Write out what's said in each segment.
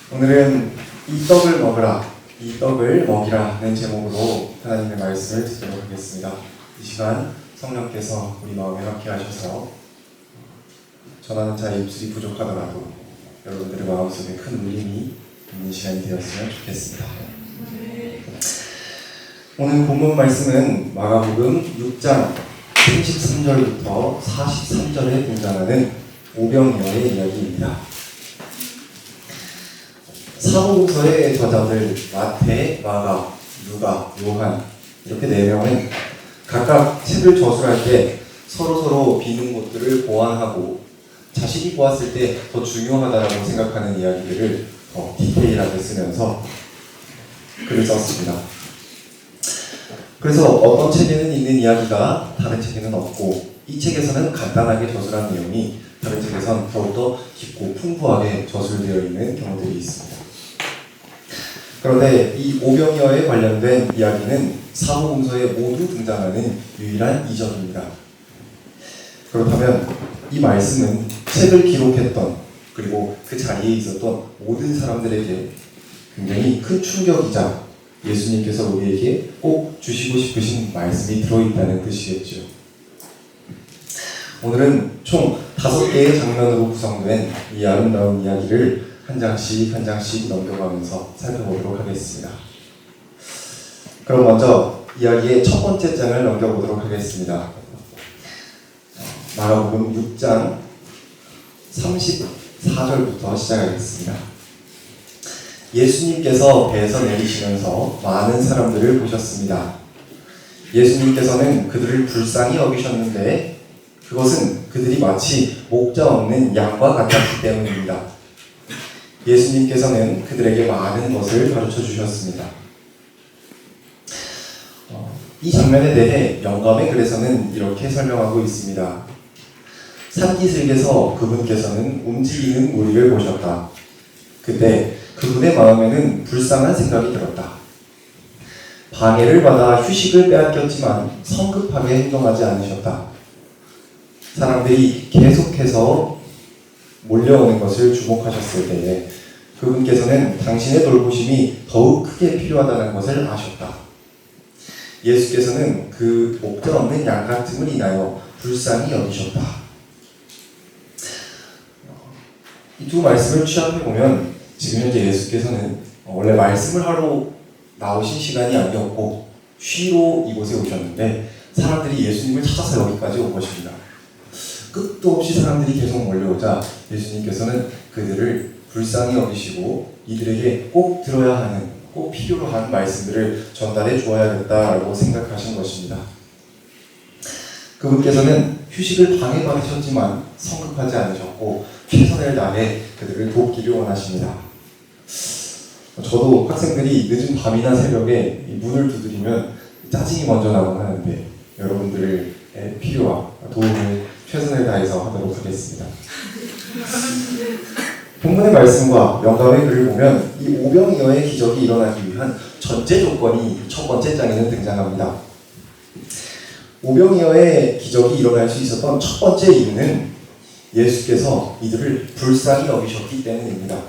오늘은 이 떡을 먹으라, 이 떡을 먹이라는 제목으로 하나님의 말씀을 듣도록 하겠습니다. 이 시간 성령께서 우리 마음에 함께 하셔서 전하는 자의 입술이 부족하더라도 여러분들의 마음속에 큰 울림이 있는 시간이 되었으면 좋겠습니다. 오늘 본문 말씀은 마가복음 6장 33절부터 43절에 등장하는 오병이어의 이야기입니다. 사복음서의 저자들 마태, 마가, 누가, 요한 이렇게 4명은 각각 책을 저술할 때 서로 비는 곳들을 보완하고 자신이 보았을 때 더 중요하다고 생각하는 이야기들을 더 디테일하게 쓰면서 글을 썼습니다. 그래서 어떤 책에는 있는 이야기가 다른 책에는 없고, 이 책에서는 간단하게 저술한 내용이 다른 책에선 더욱더 깊고 풍부하게 저술되어 있는 경우들이 있습니다. 그런데 이 오병이어에 관련된 이야기는 사복음서에 모두 등장하는 유일한 이적입니다. 그렇다면 이 말씀은 책을 기록했던 그리고 그 자리에 있었던 모든 사람들에게 굉장히 큰 충격이자 예수님께서 우리에게 꼭 주시고 싶으신 말씀이 들어있다는 뜻이겠죠. 오늘은 총 5개의 장면으로 구성된 이 아름다운 이야기를 한 장씩 넘겨가면서 살펴보도록 하겠습니다. 그럼 먼저 이야기의 첫 번째 장을 넘겨보도록 하겠습니다. 마가복음 6장 34절부터 시작하겠습니다. 예수님께서 배에서 내리시면서 많은 사람들을 보셨습니다. 예수님께서는 그들을 불쌍히 여기셨는데 그것은 그들이 마치 목자 없는 양과 같았기 때문입니다. 예수님께서는 그들에게 많은 것을 가르쳐 주셨습니다. 이 장면에 대해 영감의 글에서는 이렇게 설명하고 있습니다. 산기슭에서 그분께서는 움직이는 무리를 보셨다. 그때 그분의 마음에는 불쌍한 생각이 들었다. 방해를 받아 휴식을 빼앗겼지만 성급하게 행동하지 않으셨다. 사람들이 계속해서 몰려오는 것을 주목하셨을 때에 그분께서는 당신의 돌보심이 더욱 크게 필요하다는 것을 아셨다. 예수께서는 그 목자 없는 양 같음을 인하여 불쌍히 여기셨다. 이 두 말씀을 취합해보면 지금 현재 예수께서는 원래 말씀을 하러 나오신 시간이 아니었고 쉬러 이곳에 오셨는데 사람들이 예수님을 찾아서 여기까지 온 것입니다. 끝도 없이 사람들이 계속 몰려오자 예수님께서는 그들을 불쌍히 여기시고 이들에게 꼭 들어야 하는, 꼭 필요로 하는 말씀들을 전달해 주어야겠다라고 생각하신 것입니다. 그분께서는 휴식을 방해받으셨지만 성급하지 않으셨고 최선을 다해 그들을 돕기를 원하십니다. 저도 학생들이 늦은 밤이나 새벽에 문을 두드리면 짜증이 먼저 나곤 하는데 여러분들의 필요와 도움을 최선을 다해서 하도록 하겠습니다. 본문의 말씀과 영감의 글을 보면 이 오병이어의 기적이 일어나기 위한 전제 조건이 첫 번째 장에는 등장합니다. 오병이어의 기적이 일어날 수 있었던 첫 번째 이유는 예수께서 이들을 불쌍히 여기셨기 때문입니다.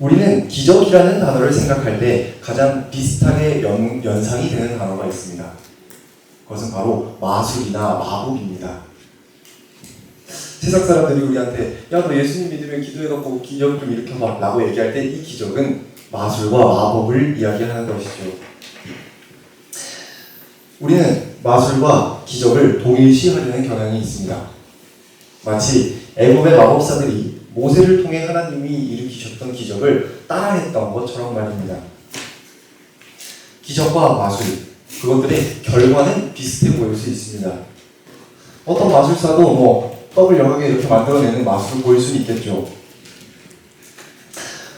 우리는 기적이라는 단어를 생각할 때 가장 비슷하게 연상이 되는 단어가 있습니다. 그것은 바로 마술이나 마법입니다. 세상 사람들이 우리한테 야, 너 예수님 믿으면 기도해갖고 기적 좀 일으켜봐 라고 얘기할 때 이 기적은 마술과 마법을 이야기하는 것이죠. 우리는 마술과 기적을 동일시하려는 경향이 있습니다. 마치 애굽의 마법사들이 모세를 통해 하나님이 일으키셨던 기적을 따라했던 것처럼 말입니다. 기적과 마술, 그것들의 결과는 비슷해 보일 수 있습니다. 어떤 마술사도 떡을 여러 개 이렇게 만들어내는 마술을 보일 수는 있겠죠.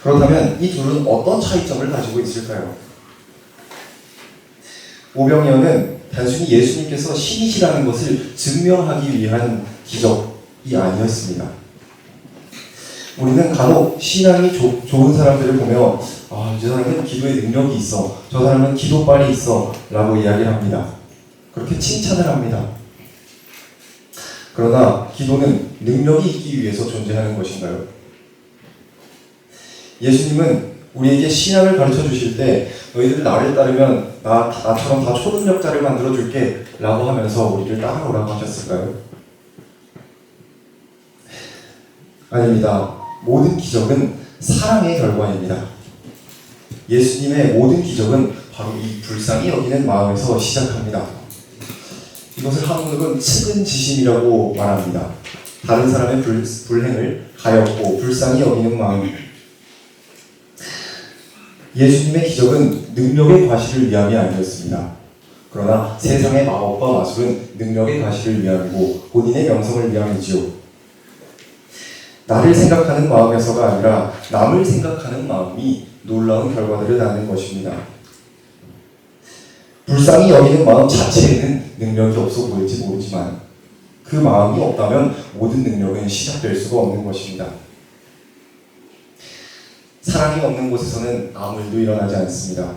그렇다면 이 둘은 어떤 차이점을 가지고 있을까요? 오병이어는 단순히 예수님께서 신이시라는 것을 증명하기 위한 기적이 아니었습니다. 우리는 간혹 신앙이 좋은 사람들을 보며 저 사람은 기도에 능력이 있어, 저 사람은 기도빨이 있어 라고 이야기를 합니다. 그렇게 칭찬을 합니다. 그러나 기도는 능력이 있기 위해서 존재하는 것인가요? 예수님은 우리에게 신앙을 가르쳐 주실 때 너희들 나를 따르면 나처럼 다 초능력자를 만들어 줄게 라고 하면서 우리를 따라오라고 하셨을까요? 아닙니다. 모든 기적은 사랑의 결과입니다. 예수님의 모든 기적은 바로 이 불쌍히 여기는 마음에서 시작합니다. 이것을 한국은 측은지심이라고 말합니다. 다른 사람의 불행을 가엾고 불쌍히 여기는 마음. 예수님의 기적은 능력의 과시를 위함이 아니었습니다. 그러나 세상의 마법과 마술은 능력의 과시를 위함이고 본인의 명성을 위함이지요. 나를 생각하는 마음에서가 아니라 남을 생각하는 마음이 놀라운 결과들을 낳는 것입니다. 불쌍히 여기는 마음 자체에는 능력이 없어 보일지 모르지만 그 마음이 없다면 모든 능력은 시작될 수가 없는 것입니다. 사랑이 없는 곳에서는 아무 일도 일어나지 않습니다.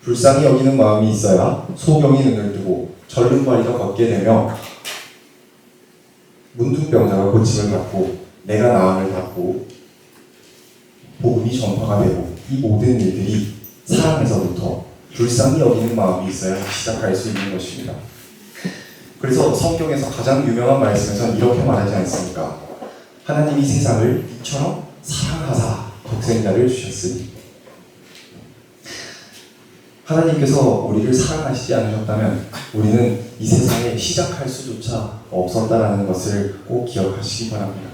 불쌍히 여기는 마음이 있어야 소경이 눈을 뜨고 절름발이가 걷게 되며 문둥병자가 고침을 받고 내가 나음을 받고 복음이 전파가 되고 이 모든 일들이 사랑에서부터 불쌍히 여기는 마음이 있어야 시작할 수 있는 것입니다. 그래서 성경에서 가장 유명한 말씀에서는 이렇게 말하지 않습니까? 하나님이 세상을 이처럼 사랑하사 독생자를 주셨으니. 하나님께서 우리를 사랑하시지 않으셨다면 우리는 이 세상에 시작할 수조차 없었다라는 것을 꼭 기억하시기 바랍니다.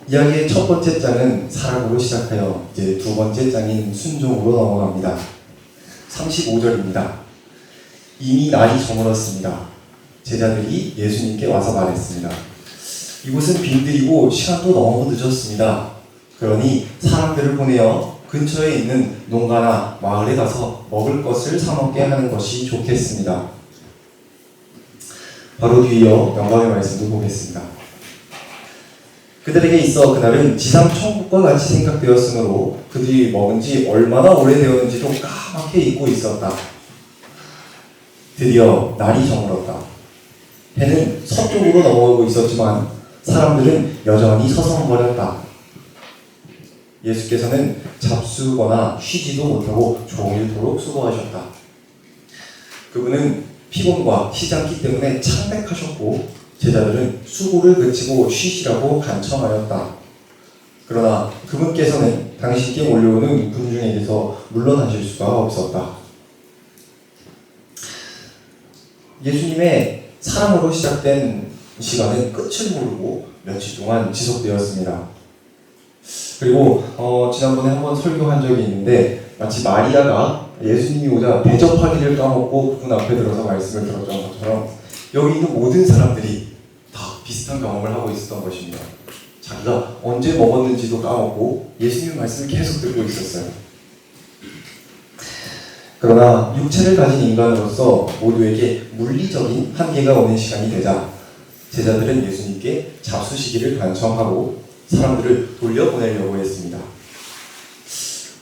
이야기의 첫 번째 장은 사랑으로 시작하여 이제 두 번째 장인 순종으로 넘어갑니다. 35절입니다. 이미 날이 저물었습니다. 제자들이 예수님께 와서 말했습니다. 이곳은 빈들이고 시간도 너무 늦었습니다. 그러니 사람들을 보내어 근처에 있는 농가나 마을에 가서 먹을 것을 사 먹게 하는 것이 좋겠습니다. 바로 뒤이어 영광의 말씀도 보겠습니다. 그들에게 있어 그날은 지상 천국과 같이 생각되었으므로 그들이 먹은 지 얼마나 오래되었는지도 까맣게 잊고 있었다. 드디어 날이 저물었다. 해는 서쪽으로 넘어가고 있었지만 사람들은 여전히 서성거렸다. 예수께서는 잡수거나 쉬지도 못하고 종일토록 수고하셨다. 그분은 피곤과 시장기 때문에 창백하셨고 제자들은 수고를 그치고 쉬시라고 간청하였다. 그러나 그분께서는 당신께 몰려오는 군중에게서 물러나실 수가 없었다. 예수님의 사랑으로 시작된 시간은 끝을 모르고 며칠 동안 지속되었습니다. 그리고 지난번에 한번 설교한 적이 있는데 마치 마리아가 예수님이 오자 대접하기를 까먹고 그분 앞에 들어서 말씀을 들었던 것처럼 여기 있는 모든 사람들이 다 비슷한 경험을 하고 있었던 것입니다. 자기가 언제 먹었는지도 까먹고 예수님 말씀을 계속 듣고 있었어요. 그러나 육체를 가진 인간으로서 모두에게 물리적인 한계가 오는 시간이 되자 제자들은 예수님께 잡수시기를 간청하고 사람들을 돌려보내려고 했습니다.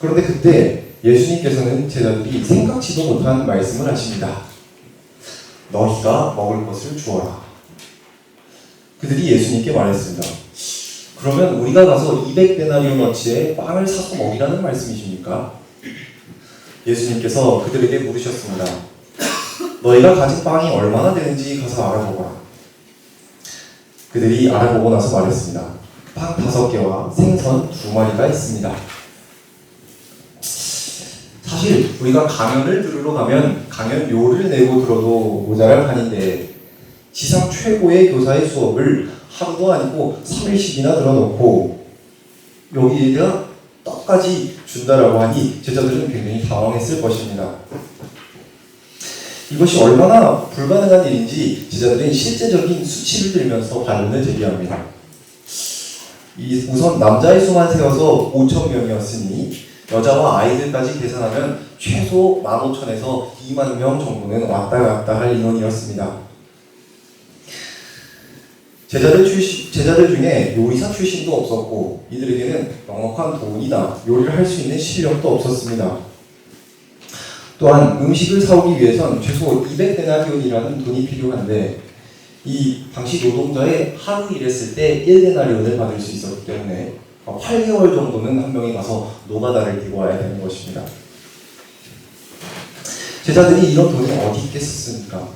그런데 그때 예수님께서는 제자들이 생각지도 못한 말씀을 하십니다. 너희가 먹을 것을 주어라. 그들이 예수님께 말했습니다. 그러면 우리가 가서 200데나리온어치의 빵을 사서 먹이라는 말씀이십니까? 예수님께서 그들에게 물으셨습니다. 너희가 가진 빵이 얼마나 되는지 가서 알아보거라. 그들이 알아보고 나서 말했습니다. 빵 5개와 생선 2마리가 있습니다. 사실 우리가 강연을 들으러 가면 강연료를 내고 들어도 모자랄 판인데 지상 최고의 교사의 수업을 하루도 아니고 3일씩이나 들어놓고 여기에다 떡까지 준다라고 하니 제자들은 굉장히 당황했을 것입니다. 이것이 얼마나 불가능한 일인지 제자들은 실제적인 수치를 들면서 반론을 제기합니다. 우선 남자의 수만 세워서 5,000명이었으니 여자와 아이들까지 계산하면 최소 15,000에서 2만 명 정도는 왔다 갔다 할 인원이었습니다. 제자들 중에 요리사 출신도 없었고 이들에게는 넉넉한 돈이나 요리를 할 수 있는 실력도 없었습니다. 또한 음식을 사오기 위해선 최소 200데나리온이라는 돈이 필요한데 이 당시 노동자의 하루 일했을 때 1데나리온을 받을 수 있었기 때문에 8개월 정도는 한 명이 가서 노가다를 뛰고 와야 되는 것입니다. 제자들이 이런 돈이 어디 있겠습니까?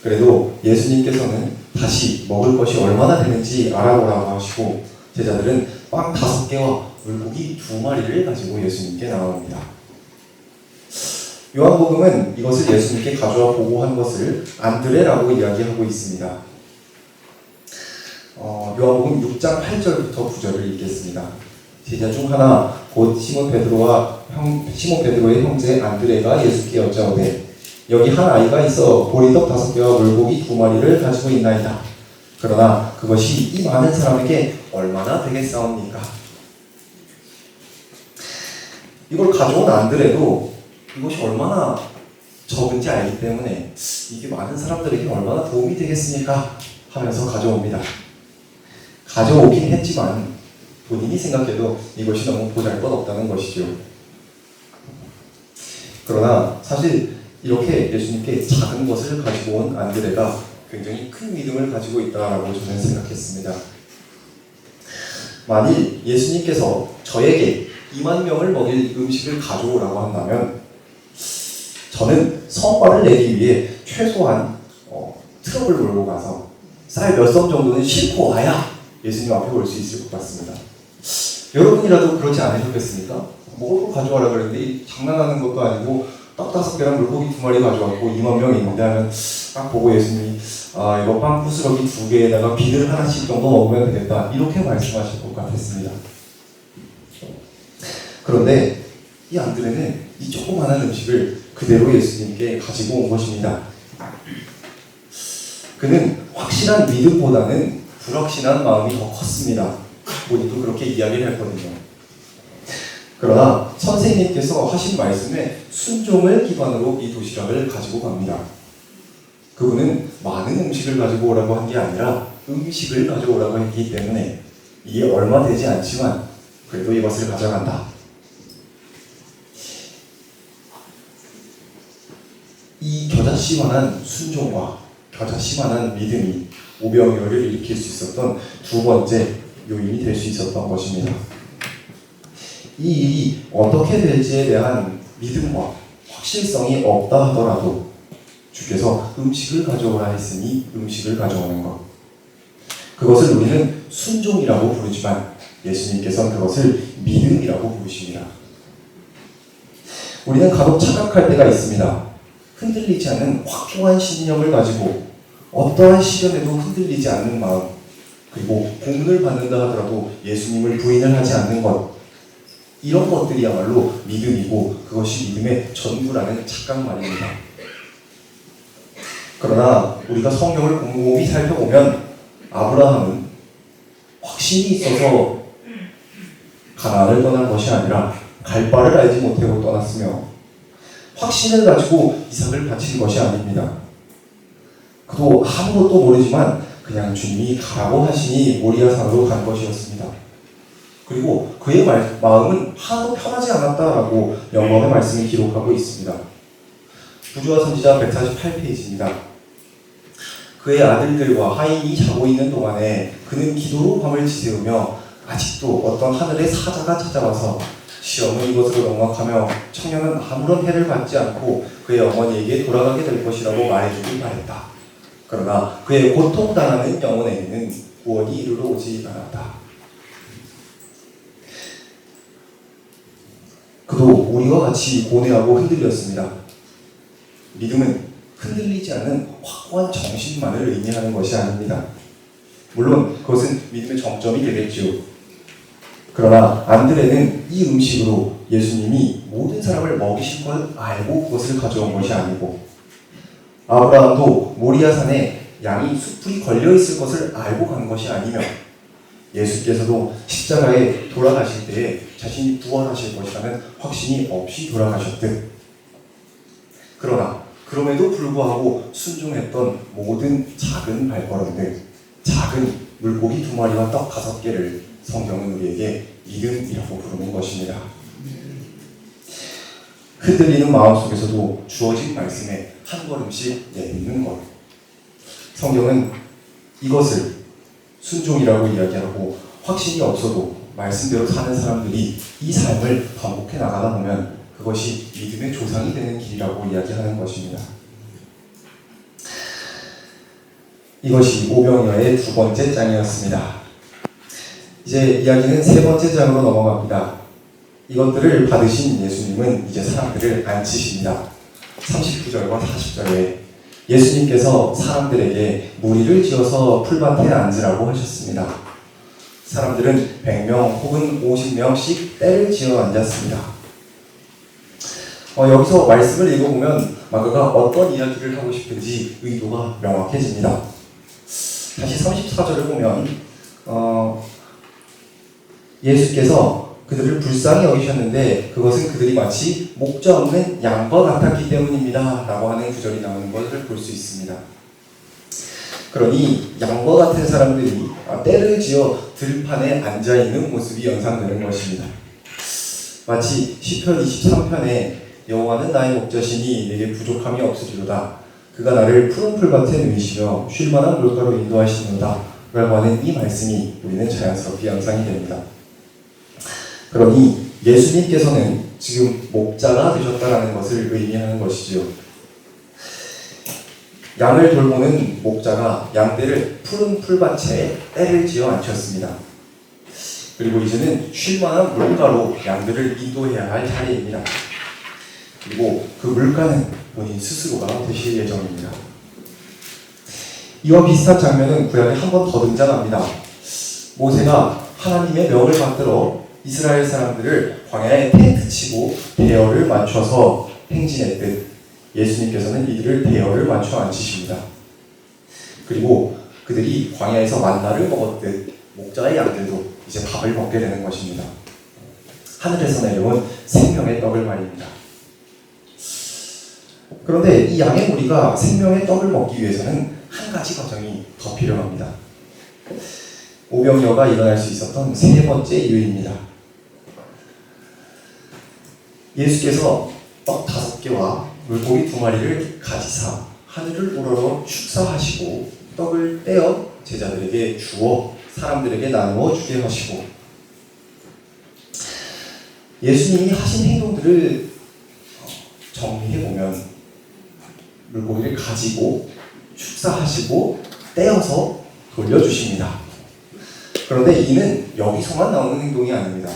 그래도 예수님께서는 다시 먹을 것이 얼마나 되는지 알아보라고 하시고 제자들은 빵 5개와 물고기 2마리를 가지고 예수님께 나옵니다. 요한복음은 이것을 예수님께 가져와 보고한 것을 안드레라고 이야기하고 있습니다. 요한복음 6장 8절부터 9절을 읽겠습니다. 제자 중 하나 곧 시몬 베드로의 형제 안드레가 예수께 여짜오되 여기 한 아이가 있어 보리떡 5개와 물고기 2마리를 가지고 있나이다. 그러나 그것이 이 많은 사람에게 얼마나 되겠사옵니까? 이걸 가져온 안드레도 이것이 얼마나 적은지 알기 때문에 이게 많은 사람들에게 얼마나 도움이 되겠습니까? 하면서 가져옵니다. 가져오긴 했지만 본인이 생각해도 이것이 너무 보잘것없다는 것이죠. 그러나 사실 이렇게 예수님께 작은 것을 가지고 온 안드레가 굉장히 큰 믿음을 가지고 있다라고 저는 생각했습니다. 만일 예수님께서 저에게 2만 명을 먹일 음식을 가져오라고 한다면 저는 성과를 내기 위해 최소한 트럭을 몰고 가서 쌀 몇 섬 정도는 싣고 와야 예수님 앞에 올 수 있을 것 같습니다. 여러분이라도 그렇지 않으셨겠습니까? 먹을 거 가져와라 그랬는데 장난하는 것도 아니고 떡 5개랑 물고기 2마리 가져왔고 2만 명이 있는데 하면 딱 보고 예수님이 이거 빵 부스러기 2개에다가 비늘 하나씩 정도 먹으면 되겠다 이렇게 말씀하실 것 같았습니다. 그런데 이 안드레는 이 조그마한 음식을 그대로 예수님께 가지고 온 것입니다. 그는 확실한 믿음보다는 불확실한 마음이 더 컸습니다. 본인도 그렇게 이야기를 했거든요. 그러나 선생님께서 하신 말씀에 순종을 기반으로 이 도시락을 가지고 갑니다. 그분은 많은 음식을 가지고 오라고 한 게 아니라 음식을 가져오라고 했기 때문에 이게 얼마 되지 않지만 그래도 이것을 가져간다. 이 겨자씨만한 순종과 겨자씨만한 믿음이 오병이어를 일으킬 수 있었던 두 번째 요인이 될 수 있었던 것입니다. 이 일이 어떻게 될지에 대한 믿음과 확실성이 없다 하더라도 주께서 음식을 가져오라 했으니 음식을 가져오는 것. 그것을 우리는 순종이라고 부르지만 예수님께서는 그것을 믿음이라고 부르십니다. 우리는 간혹 착각할 때가 있습니다. 흔들리지 않는 확고한 신념을 가지고 어떠한 시련에도 흔들리지 않는 마음, 그리고 고문을 받는다 하더라도 예수님을 부인을 하지 않는 것, 이런 것들이야말로 믿음이고 그것이 믿음의 전부라는 착각 말입니다. 그러나 우리가 성경을 곰곰이 살펴보면 아브라함은 확신이 있어서 가나안을 떠난 것이 아니라 갈 바를 알지 못하고 떠났으며 확신을 가지고 이삭을 바친 것이 아닙니다. 그도 아무것도 모르지만 그냥 주님이 가라고 하시니 모리아산으로 간 것이었습니다. 그리고 그의 마음은 하나도 편하지 않았다라고 영광의 말씀이 기록하고 있습니다. 부조와 선지자 148페이지입니다. 그의 아들들과 하인이 자고 있는 동안에 그는 기도로 밤을 지새우며 아직도 어떤 하늘의 사자가 찾아와서 시험은 이것으로 농락하며 청년은 아무런 해를 받지 않고 그의 어머니에게 돌아가게 될 것이라고 말해주길 바랬다. 그러나 그의 고통당하는 영혼에게는 구원이 이르러 오지 않았다. 그도 우리와 같이 고뇌하고 흔들렸습니다. 믿음은 흔들리지 않는 확고한 정신만을 의미하는 것이 아닙니다. 물론 그것은 믿음의 정점이 되겠지요. 그러나 안드레는 이 음식으로 예수님이 모든 사람을 먹이실 걸 알고 그것을 가져온 것이 아니고, 아브라함도 모리아산에 양이 숯불이 걸려있을 것을 알고 간 것이 아니며, 예수께서도 십자가에 돌아가실 때에 자신이 부활하실 것이라는 확신이 없이 돌아가셨듯, 그러나 그럼에도 불구하고 순종했던 모든 작은 발걸음들, 작은 물고기 2마리와 떡 5개를 성경은 우리에게 믿음이라고 부르는 것입니다. 흔들리는 마음속에서도 주어진 말씀에 한 걸음씩 내딛는 것. 성경은 이것을 순종이라고 이야기하고 확신이 없어도 말씀대로 사는 사람들이 이 삶을 반복해 나가다 보면 그것이 믿음의 조상이 되는 길이라고 이야기하는 것입니다. 이것이 오병이어의 두 번째 장이었습니다. 이제 이야기는 세 번째 장으로 넘어갑니다. 이것들을 받으신 예수님은 이제 사람들을 앉히십니다. 39절과 40절에 예수님께서 사람들에게 무리를 지어서 풀밭에 앉으라고 하셨습니다. 사람들은 100명 혹은 50명씩 때를 지어 앉았습니다. 여기서 말씀을 읽어보면 마가가 어떤 이야기를 하고 싶은지 의도가 명확해집니다. 다시 34절을 보면 예수께서 그들을 불쌍히 여기셨는데 그것은 그들이 마치 목자 없는 양과 같았기 때문입니다 라고 하는 구절이 나오는 것을 볼 수 있습니다. 그러니 양과 같은 사람들이 때를 지어 들판에 앉아있는 모습이 연상되는 것입니다. 마치 시편 23편에 여호와는 나의 목자시니 내게 부족함이 없으리로다. 그가 나를 푸른 풀밭에 누이시며 쉴만한 물가로 인도하시는다 라고 하는 이 말씀이 우리는 자연스럽게 연상이 됩니다. 그러니 예수님께서는 지금 목자가 되셨다라는 것을 의미하는 것이죠. 양을 돌보는 목자가 양떼를 푸른 풀밭에 때를 지어 앉혔습니다. 그리고 이제는 쉴만한 물가로 양들을 인도해야 할 차례입니다. 그리고 그 물가는 본인 스스로가 되실 예정입니다. 이와 비슷한 장면은 구약에 한 번 더 등장합니다. 모세가 하나님의 명을 받들어 이스라엘 사람들을 광야에 텐트 치고 대열을 맞춰서 행진했듯 예수님께서는 이들을 대열을 맞춰 앉히십니다. 그리고 그들이 광야에서 만나를 먹었듯 목자의 양들도 이제 밥을 먹게 되는 것입니다. 하늘에서 내려온 생명의 떡을 말입니다. 그런데 이 양의 무리가 생명의 떡을 먹기 위해서는 한 가지 과정이 더 필요합니다. 오병이어가 일어날 수 있었던 세 번째 이유입니다. 예수께서 떡 5개와 물고기 2마리를 가지사 하늘을 우러러 축사하시고 떡을 떼어 제자들에게 주어 사람들에게 나누어 주게 하시고, 예수님이 하신 행동들을 정리해보면 물고기를 가지고 축사하시고 떼어서 돌려주십니다. 그런데 이는 여기서만 나오는 행동이 아닙니다.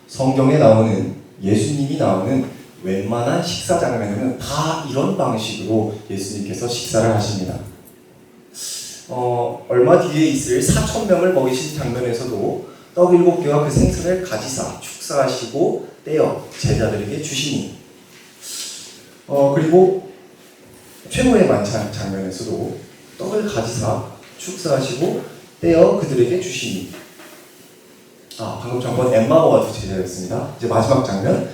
성경에 나오는 예수님이 나오는 웬만한 식사 장면에는 다 이런 방식으로 예수님께서 식사를 하십니다. 얼마 뒤에 있을 4,000명을 먹이신 장면에서도 떡 7개와 그 생선을 가지사 축사하시고 떼어 제자들에게 주시니, 그리고 최후의 만찬 장면에서도 떡을 가지사 축사하시고 떼어 그들에게 주시니, 방금 전번 엠마오와 두 제자였습니다. 이제 마지막 장면,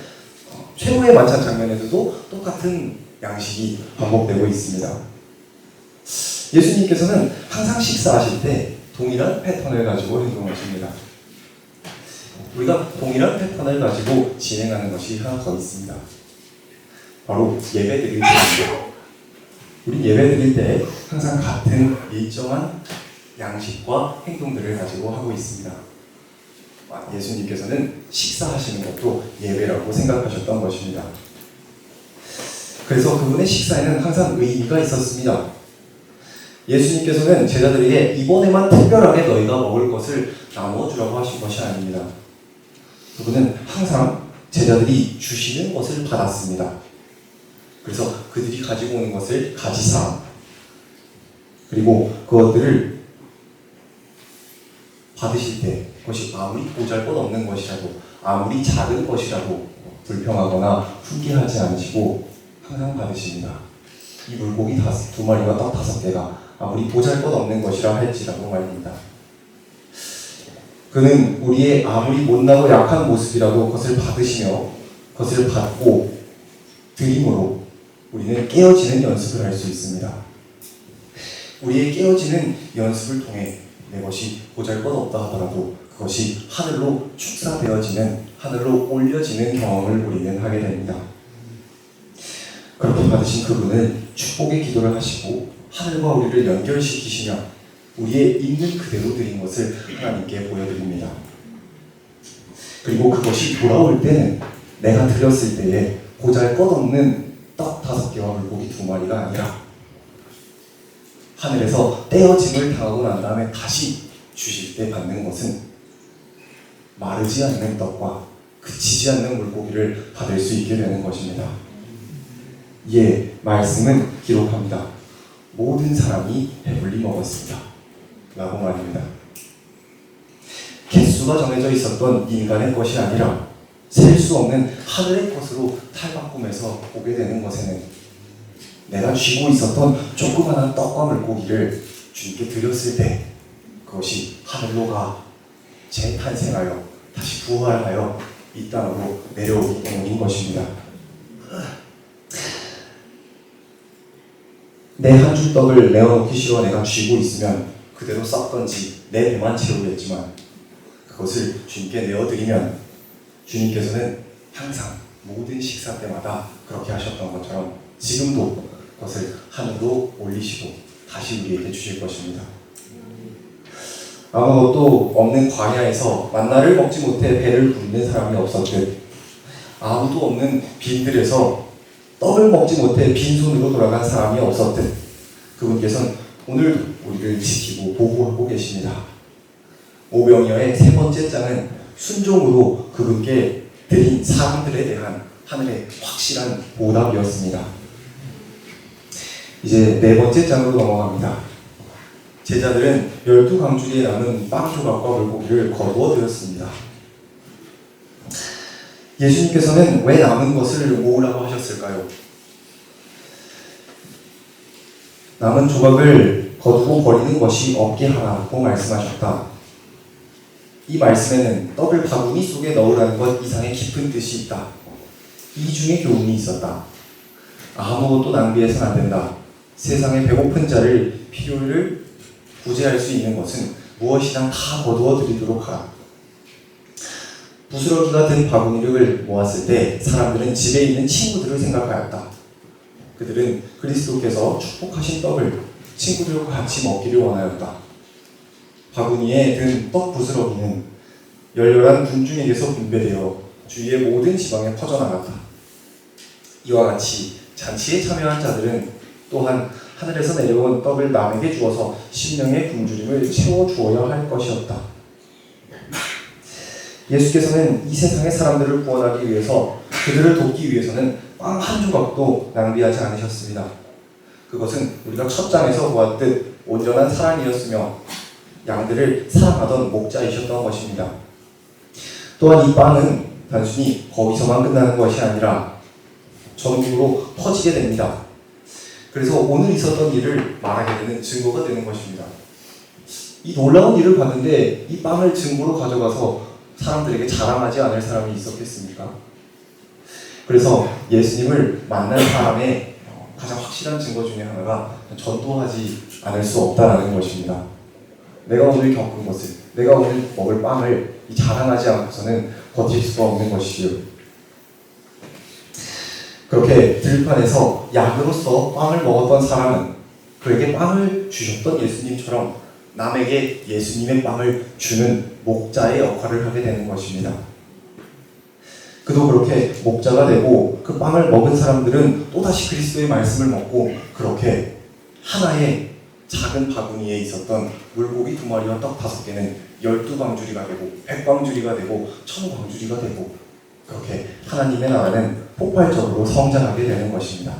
최후의 만찬 장면에서도 똑같은 양식이 반복되고 있습니다. 예수님께서는 항상 식사하실 때 동일한 패턴을 가지고 행동하십니다. 우리가 동일한 패턴을 가지고 진행하는 것이 하나 더 있습니다. 바로 예배드릴 때입니다. 우리 예배드릴 때 항상 같은 일정한 양식과 행동들을 가지고 하고 있습니다. 예수님께서는 식사하시는 것도 예배라고 생각하셨던 것입니다. 그래서 그분의 식사에는 항상 의미가 있었습니다. 예수님께서는 제자들에게 이번에만 특별하게 너희가 먹을 것을 나누어 주라고 하신 것이 아닙니다. 그분은 항상 제자들이 주시는 것을 받았습니다. 그래서 그들이 가지고 오는 것을 가지사, 그리고 그것들을 받으실 때 그것이 아무리 보잘것없는 것이라도, 아무리 작은 것이라도 불평하거나 훈계하지 않으시고 항상 받으십니다. 이 물고기 2마리와 떡 5개가 아무리 보잘것없는 것이라 할지라도 말입니다. 그는 우리의 아무리 못나고 약한 모습이라도 그것을 받으시며 그것을 받고 드림으로 우리는 깨어지는 연습을 할 수 있습니다. 우리의 깨어지는 연습을 통해 내 것이 보잘것없다 하더라도 그것이 하늘로 축사되어지는, 하늘로 올려지는 경험을 우리는 하게 됩니다. 그렇게 받으신 그분은 축복의 기도를 하시고 하늘과 우리를 연결시키시며 우리의 있는 그대로 드린 것을 하나님께 보여드립니다. 그리고 그것이 돌아올 때는 내가 드렸을 때에 보잘것없는 떡 5개와 물고기 2마리가 아니라 하늘에서 떼어짐을 당하고 난 다음에 다시 주실 때 받는 것은 마르지 않는 떡과 그치지 않는 물고기를 받을 수 있게 되는 것입니다. 이에 말씀은 기록합니다. 모든 사람이 배불리 먹었습니다. 라고 말합니다. 개수가 정해져 있었던 인간의 것이 아니라 셀 수 없는 하늘의 것으로 탈바꿈해서 보게 되는 것에는 내가 쥐고 있었던 조그마한 떡과 물고기를 주님께 드렸을 때 그것이 하늘로 가 재탄생하여 다시 부활하여 이 땅으로 내려오기 때문인 것입니다. 내 한 줄 떡을 내어놓기 싫어 내가 쥐고 있으면 그대로 썩던지 내 배만 채우겠지만 그것을 주님께 내어드리면 주님께서는 항상 모든 식사 때마다 그렇게 하셨던 것처럼 지금도 그것을 하늘로 올리시고 다시 우리에게 주실 것입니다. 아무것도 없는 광야에서 만나를 먹지 못해 배를 부르는 사람이 없었듯 아무도 없는 빈들에서 떡을 먹지 못해 빈손으로 돌아간 사람이 없었듯 그분께서는 오늘도 우리를 지키고 보호하고 계십니다. 오병이어의 3번째 장은 순종으로 그분께 드린 사람들에 대한 하늘의 확실한 보답이었습니다. 이제 4번째 장으로 넘어갑니다. 제자들은 12강줄기에 남은 빵 조각과 물고기를 거두어 드렸습니다. 예수님께서는 왜 남은 것을 모으라고 하셨을까요? 남은 조각을 거두고 버리는 것이 없게 하라고 말씀하셨다. 이 말씀에는 떡을 바구니 속에 넣으라는 것 이상의 깊은 뜻이 있다. 이중의 교훈이 있었다. 아무것도 낭비해서는 안 된다. 세상에 배고픈 자를 필요를 구제할 수 있는 것은 무엇이나 다 거두어 드리도록 하라. 부스러기가 든 바구니를 모았을 때 사람들은 집에 있는 친구들을 생각하였다. 그들은 그리스도께서 축복하신 떡을 친구들과 같이 먹기를 원하였다. 바구니에 든 떡 부스러기는 열렬한 군중에게서 분배되어 주위의 모든 지방에 퍼져나갔다. 이와 같이 잔치에 참여한 자들은 또한 하늘에서 내려온 떡을 남에게 주어서 심령의 굶주림을 채워주어야 할 것이었다. 예수께서는 이 세상의 사람들을 구원하기 위해서 그들을 돕기 위해서는 빵 한 조각도 낭비하지 않으셨습니다. 그것은 우리가 첫 장에서 보았듯 온전한 사랑이었으며 양들을 사랑하던 목자이셨던 것입니다. 또한 이 빵은 단순히 거기서만 끝나는 것이 아니라 전국으로 퍼지게 됩니다. 그래서 오늘 있었던 일을 말하게 되는 증거가 되는 것입니다. 이 놀라운 일을 봤는데 이 빵을 증거로 가져가서 사람들에게 자랑하지 않을 사람이 있었겠습니까? 그래서 예수님을 만난 사람의 가장 확실한 증거 중에 하나가 전도하지 않을 수 없다는 것입니다. 내가 오늘 겪은 것을, 내가 오늘 먹을 빵을 자랑하지 않고서는 버틸 수가 없는 것이지요. 그렇게 들판에서 약으로서 빵을 먹었던 사람은 그에게 빵을 주셨던 예수님처럼 남에게 예수님의 빵을 주는 목자의 역할을 하게 되는 것입니다. 그도 그렇게 목자가 되고 그 빵을 먹은 사람들은 또다시 그리스도의 말씀을 먹고 그렇게 하나의 작은 바구니에 있었던 물고기 2마리와 떡 5개는 12광주리가 되고 100광주리가 되고 1000광주리가 되고 그렇게 하나님의 나라는 폭발적으로 성장하게 되는 것입니다.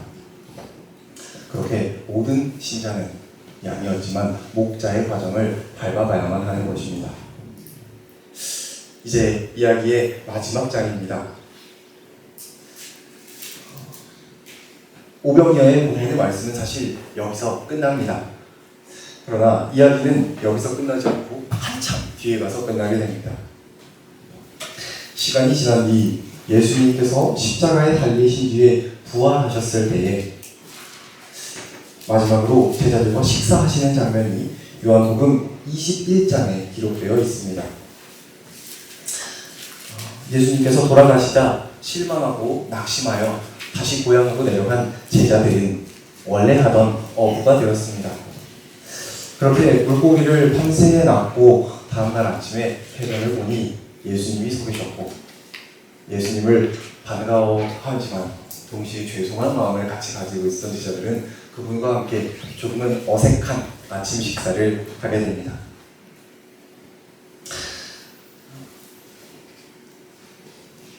그렇게 모든 신자는 양이었지만 목자의 과정을 밟아가야만 하는 것입니다. 이제 이야기의 마지막 장입니다. 오병이어의 본문의 말씀은 사실 여기서 끝납니다. 그러나 이야기는 여기서 끝나지 않고 한참 뒤에 가서 끝나게 됩니다. 시간이 지난 뒤 예수님께서 십자가에 달리신 뒤에 부활하셨을 때에 마지막으로 제자들과 식사하시는 장면이 요한복음 21장에 기록되어 있습니다. 예수님께서 돌아가시자 실망하고 낙심하여 다시 고향으로 내려간 제자들은 원래 하던 어부가 되었습니다. 그렇게 물고기를 밤새 낚고 다음날 아침에 해변을 보니 예수님이 서 계셨고 예수님을 반가워하지만 동시에 죄송한 마음을 같이 가지고 있던 제자들은 그분과 함께 조금은 어색한 아침 식사를 하게 됩니다.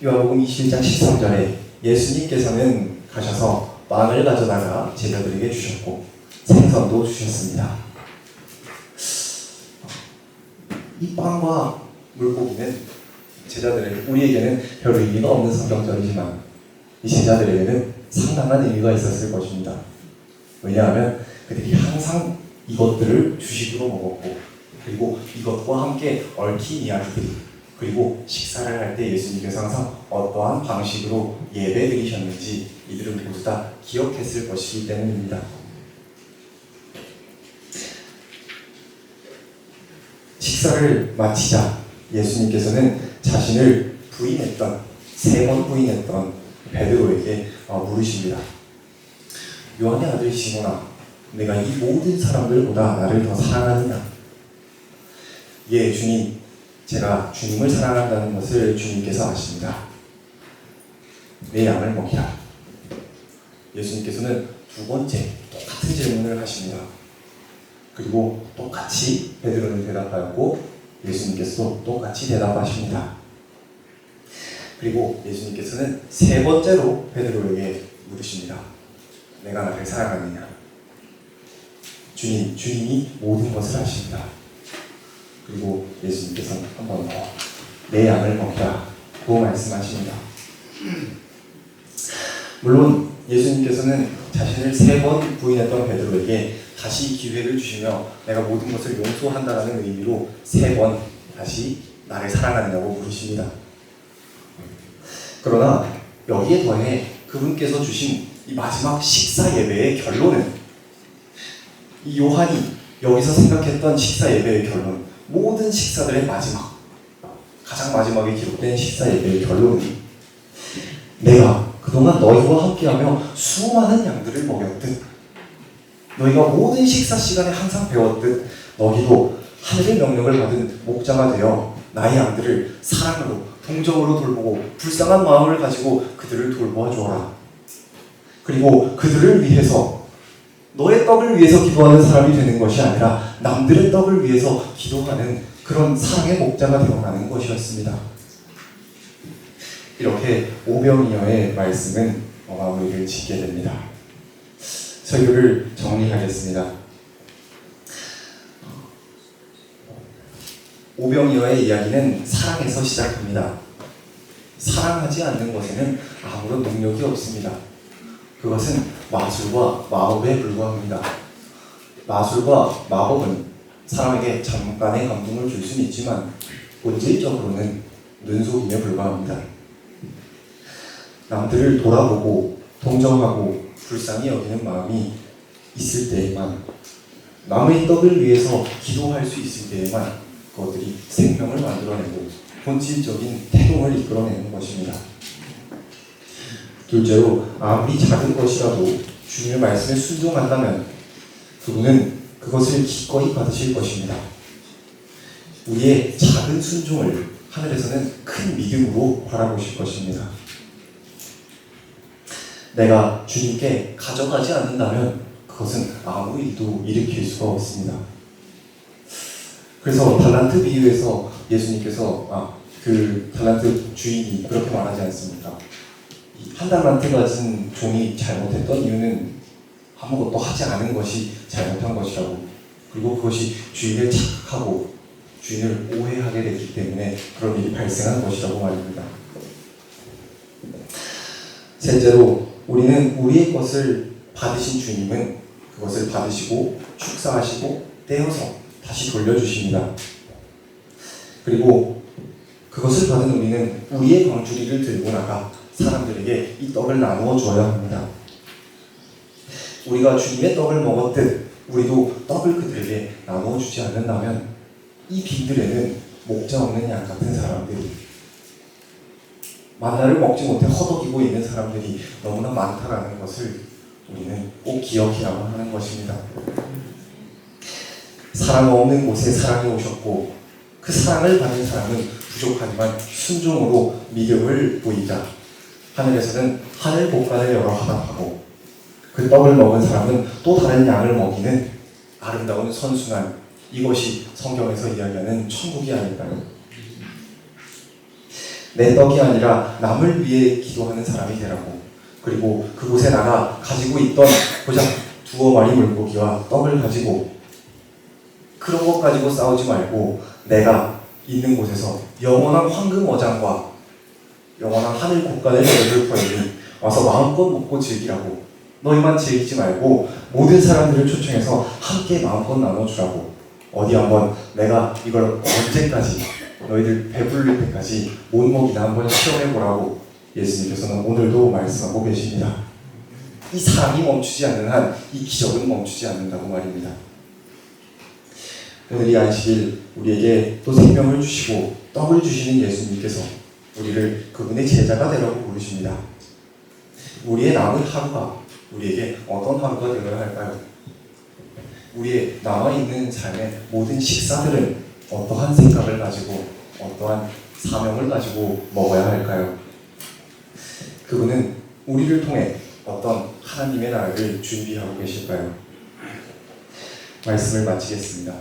요한복음 21장 13절에 예수님께서는 가셔서 빵을 가져다가 제자들에게 주셨고 생선도 주셨습니다. 이 빵과 물고기는 제자들에게, 우리에게는 별 의미가 없는 성경절이지만 이 제자들에게는 상당한 의미가 있었을 것입니다. 왜냐하면 그들이 항상 이것들을 주식으로 먹었고 그리고 이것과 함께 얽힌 이야기들, 그리고 식사를 할 때 예수님께서 항상 어떠한 방식으로 예배 드리셨는지 이들은 모두 다 기억했을 것이기 때문입니다. 식사를 마치자 예수님께서는 자신을 부인했던, 3번 부인했던 베드로에게 물으십니다. 요한의 아들 시몬아, 내가 이 모든 사람들보다 나를 더 사랑하느냐? 예, 주님, 제가 주님을 사랑한다는 것을 주님께서 아십니다. 내 양을 먹이라. 예수님께서는 2번째 똑같은 질문을 하십니다. 그리고 똑같이 베드로는 대답하였고 예수님께서도 똑같이 대답하십니다. 그리고 예수님께서는 3번째로 베드로에게 물으십니다. 내가 나를 사랑하느냐? 주님이 모든 것을 아십니다. 그리고 예수님께서는 한 번 더 내 양을 먹이라 고 말씀하십니다. 물론 예수님께서는 자신을 3번 부인했던 베드로에게 다시 기회를 주시며 내가 모든 것을 용서한다는 의미로 3번 다시 나를 사랑하느냐고 물으십니다. 그러나 여기에 더해 그분께서 주신 이 마지막 식사 예배의 결론은, 이 요한이 여기서 생각했던 식사 예배의 결론, 모든 식사들의 마지막, 가장 마지막에 기록된 식사 예배의 결론은 내가 그동안 너희와 함께하며 수많은 양들을 먹였듯, 너희가 모든 식사 시간에 항상 배웠듯 너희도 하늘의 명령을 받은 목자가 되어 나의 양들을 사랑으로, 동정으로 돌보고 불쌍한 마음을 가지고 그들을 돌보아 주어라. 그리고 그들을 위해서, 너의 떡을 위해서 기도하는 사람이 되는 것이 아니라 남들의 떡을 위해서 기도하는 그런 사랑의 목자가 되어가는 것이었습니다. 이렇게 오병이어의 말씀은 마무리를 짓게 됩니다. 설교를 정리하겠습니다. 오병이어의 이야기는 사랑에서 시작합니다. 사랑하지 않는 것에는 아무런 능력이 없습니다. 그것은 마술과 마법에 불과합니다. 마술과 마법은 사람에게 잠깐의 감동을 줄 수는 있지만 본질적으로는 눈속임에 불과합니다. 남들을 돌아보고 동정하고 불쌍히 여기는 마음이 있을 때에만, 남의 떡을 위해서 기도할 수 있을 때에만 그것들이 생명을 만들어내고 본질적인 태동을 이끌어내는 것입니다. 둘째로, 아무리 작은 것이라도 주님의 말씀에 순종한다면 그분은 그것을 기꺼이 받으실 것입니다. 우리의 작은 순종을 하늘에서는 큰 믿음으로 바라보실 것입니다. 내가 주님께 가져가지 않는다면 그것은 아무 일도 일으킬 수가 없습니다. 그래서 달란트 비유에서 예수님께서 그 달란트 주인이 그렇게 말하지 않습니까? 한 달란트 가진 종이 잘못했던 이유는 아무것도 하지 않은 것이 잘못한 것이라고, 그리고 그것이 주인을 착각하고 주인을 오해하게 됐기 때문에 그런 일이 발생한 것이라고 말입니다. 셋째로, 우리는 우리의 것을 받으신 주님은 그것을 받으시고 축사하시고 떼어서 다시 돌려주십니다. 그리고 그것을 받은 우리는 우리의 광주리를 들고 나가 사람들에게 이 떡을 나누어 주어야 합니다. 우리가 주님의 떡을 먹었듯 우리도 떡을 그들에게 나누어 주지 않는다면 이 빈들에는 목자 없는 양 같은 사람들이, 만나를 먹지 못해 허덕이고 있는 사람들이 너무나 많다라는 것을 우리는 꼭 기억해야만 하는 것입니다. 사랑 없는 곳에 사랑이 오셨고 그 사랑을 받은 사람은 부족하지만 순종으로 믿음을 보이자 하늘에서는 하늘 복간을 열어 화답하고 그 떡을 먹은 사람은 또 다른 양을 먹이는 아름다운 선순환, 이것이 성경에서 이야기하는 천국이 아닐까요? 내 떡이 아니라 남을 위해 기도하는 사람이 되라고. 그리고 그곳에 나가 가지고 있던 고작 2어마리 물고기와 떡을 가지고 그런 것 가지고 싸우지 말고 내가 있는 곳에서 영원한 황금 어장과 영원한 하늘 곳간을 열줄 터이니 와서 마음껏 먹고 즐기라고. 너희만 즐기지 말고 모든 사람들을 초청해서 함께 마음껏 나눠주라고. 어디 한번 내가 이걸 언제까지 너희들 배부를 때까지 못 먹이나 한번 시험해보라고 예수님께서는 오늘도 말씀하고 계십니다. 이 사랑이 멈추지 않는 한 이 기적은 멈추지 않는다고 말입니다. 오늘 이 안식일 우리에게 또 생명을 주시고 떡을 주시는 예수님께서 우리를 그분의 제자가 되라고 부르십니다. 우리의 남은 하루가 우리에게 어떤 하루가 되어야 할까요? 우리의 남아있는 삶의 모든 식사들은 어떠한 생각을 가지고 어떠한 사명을 가지고 먹어야 할까요? 그분은 우리를 통해 어떤 하나님의 나라를 준비하고 계실까요? 말씀을 마치겠습니다.